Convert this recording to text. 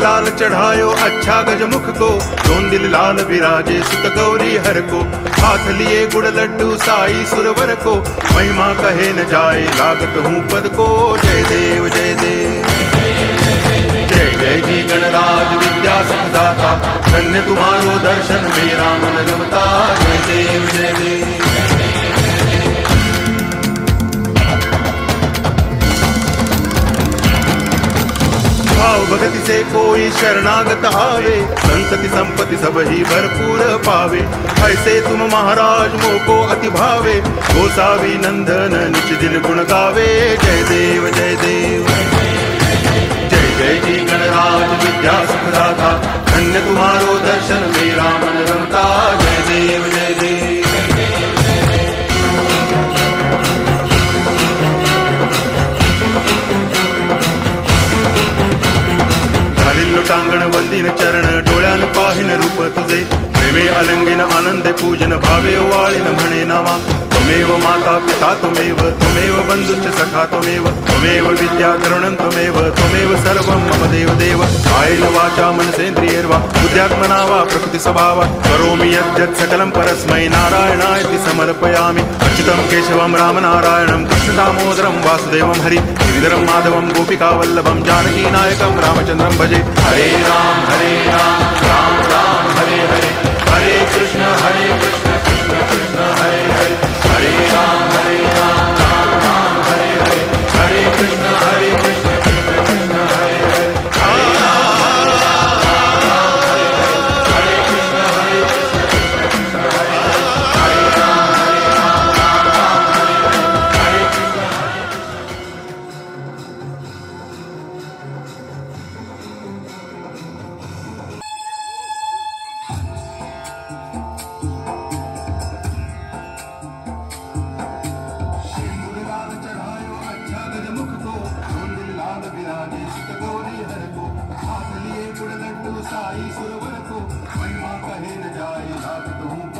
लाल चढ़ायो अच्छा गजमुख को, जोंदिल लाल विराजे सुत गौरी हर को। हाथ लिए गुड़ लड्डू साई सुरवर को, महिमा कहे न जाए लागत हूँ पद को। जय देव जय देव जय जय जी गणराज विद्या सुखदाता, धन्य तुम्हारो दर्शन मेरा मन रमता। जय देव जय देव। भाव भगति से कोई शरणागत आवे, संतति संपत्ति सब ही भरपूर पावे। ऐसे तुम महाराज मोको अति भावे, गोसावी नंदन निज दिल गुण गावे। जय देव जय देव जय जय जी गणराज विद्या सुखदाता, धन्य तुम्हारो दर्शन मेरा मन रमता। जय देव जय देव। लोटांगण वंदिन चरण, डोळ्यान पाहिन रूप तुझे। प्रेमे अलंगिन आनंद पूजन, भावे वाळीन म्हणे नावा। त्वमेव माता पिता त्वमेव, त्वमेव बंधुश्च सखा त्वमेव। त्वमेव विद्या करुणं त्वमेव, त्वमेव सर्वं मम देव देव। कायेन वाचा मनसेन्द्रियैर्वा बुद्ध्यात्मना वा प्रकृति स्वभावा, करोमि यद्यत् सकलं परस्मै नारायणायति समर्पयामि। अच्युतं केशवं रामनारायणं कृष्ण दामोदरं वासुदेवं हरि, गिरिधरं माधवं गोपिकावल्लभं जानकी नायकं रामचन्द्रं भजे। हरे राम राम राम हरे हरे, हरे कृष्ण कृष्ण कृष्ण हरे हरे। हरे राम राम राम हरे हरे, हरे कृष्ण कृष्ण कृष्ण हरे हरे। हरे राम हरे कृष्ण कृष्ण कृष्ण हरे हरे। हरे राम राम हरे हरे, हरे कृष्ण। साई सुरवर को, महिमा कहे न जाए लागत हूँ